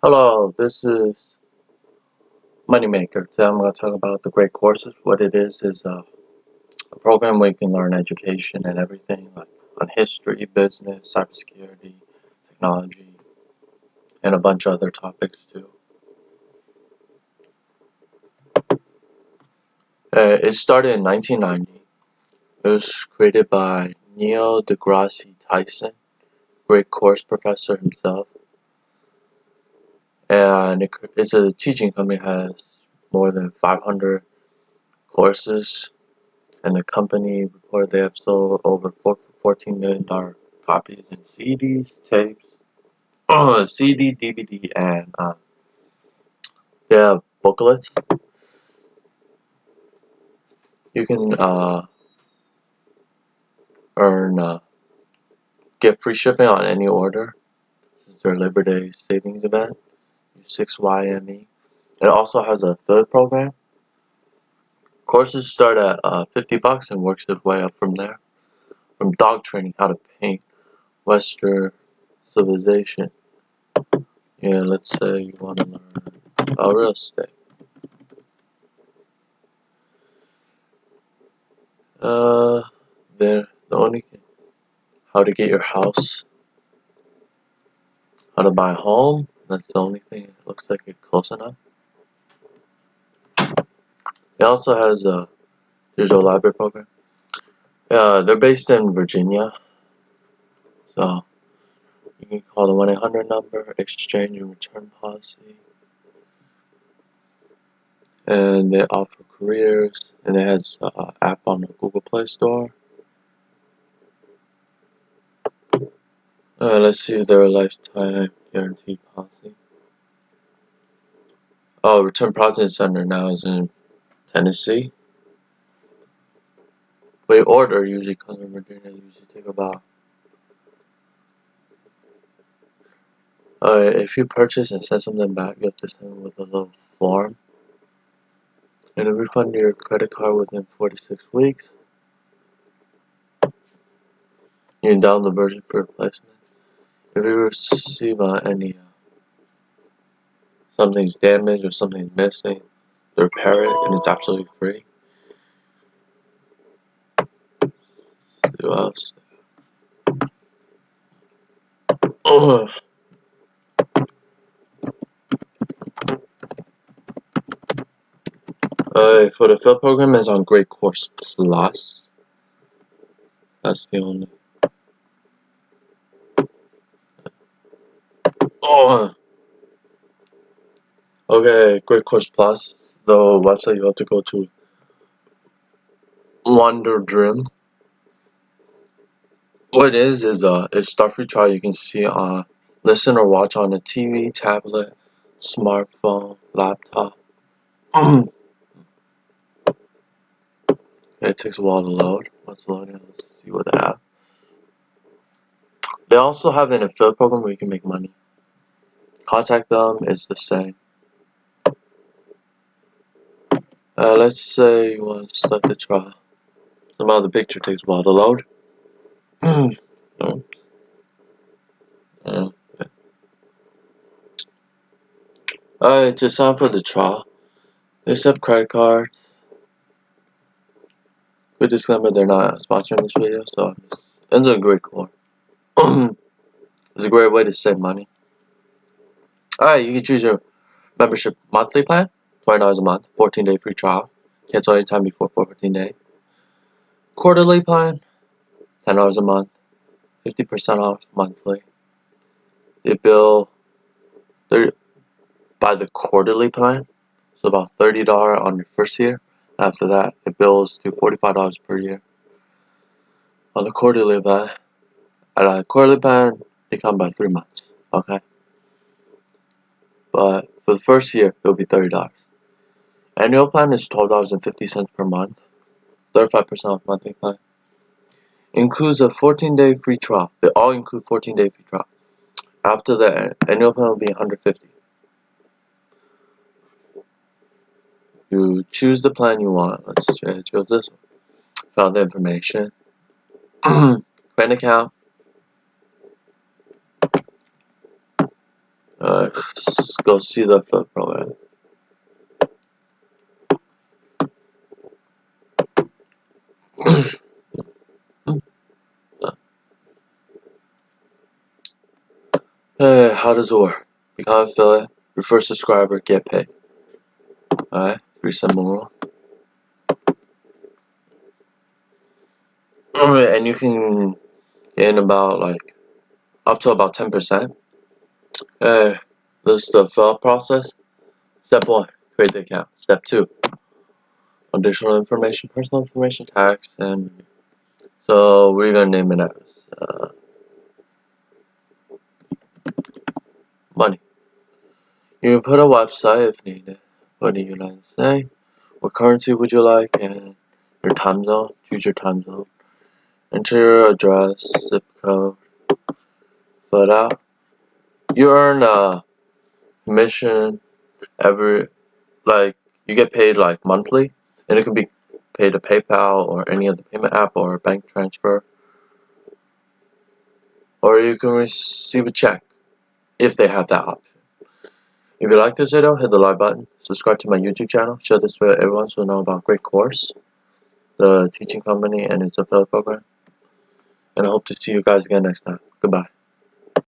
Hello, this is Moneymaker. Today I'm going to talk about the Great Courses. What it is a program where you can learn education and everything like on history, business, cybersecurity, technology, and a bunch of other topics too. It started in 1990. It was created by Neil deGrasse Tyson, great course professor himself, and it's a teaching company. It has more than 500 courses. And the company reported they have sold over $14 million copies in CDs, tapes, CD, DVD, and they have booklets. You can earn get free shipping on any order. This is their Labor Day savings event. Use 6YME. It also has a affiliate program. Courses start at $50 and works its way up from there. From dog training, how to paint, Western civilization. Yeah, let's say you want to learn about real estate. Uh, the only how to get your house, how to buy a home. That's the only thing. It looks like it's close enough. It also has a digital library program. They're based in Virginia, so you can call the 1-800 number, exchange and return policy, and they offer careers. And it has an app on the Google Play Store. Let's see their lifetime guarantee policy. Oh, Return Processing Center now is in Tennessee. But order usually comes from Virginia. Usually take about. If you purchase and send something back, you have to send it with a little form. And to refund your credit card within 46 weeks. You can download the version for replacement. If you receive any something's damaged or something's missing, they repair it and it's absolutely free. Who else? For the field program is on Great Course Plus. That's the only. Oh, okay, Great Course Plus. The website you have to go to Wonder Dream. What it is it's start free trial. You can see listen or watch on a TV, tablet, smartphone, laptop. It takes a while to load. Let's load it. Let's see what they have. They also have an affiliate program where you can make money. Contact them. It's the same. Let's say you want to start the trial. Somehow the picture takes a while to load. No. Uh, to sign for the trial, they accept credit cards. Quick disclaimer: they're not sponsoring this video, so it's a great course. It's a great way to save money. Alright, you can choose your membership monthly plan, $20 a month, 14-day free trial. Cancel anytime before 14 days. Quarterly plan, $10 a month, 50% off monthly. They bill by the quarterly plan, so about $30 on your first year. After that, it bills to $45 per year. On the quarterly plan, at a quarterly plan, they come by 3 months. Okay, but for the first year, it'll be $30. Annual plan is $12.50 per month, 35% off monthly plan. Includes a 14-day free trial. They all include 14-day free trial. After the annual plan will be $150. You choose the plan you want. Let's choose this one. Fill out the information. Create an account. go see the affiliate program. Hey, how does it work? Become an affiliate, your first subscriber, get paid. Alright, pretty simple. And you can gain about like up to about 10%. This is the affiliate process. Step 1, create the account. Step 2, additional information, personal information, tax, and so we're gonna name it as money. You can put a website if needed. Put the United States. What currency would you like? And your time zone. Choose your time zone. Enter your address, zip code. Fill it out. You earn a commission every, like, you get paid like monthly, and it could be paid to PayPal or any other payment app or a bank transfer. Or you can receive a check if they have that option. If you like this video, hit the like button, subscribe to my YouTube channel, share this with everyone so know about Great Course, the teaching company and its affiliate program. And I hope to see you guys again next time. Goodbye.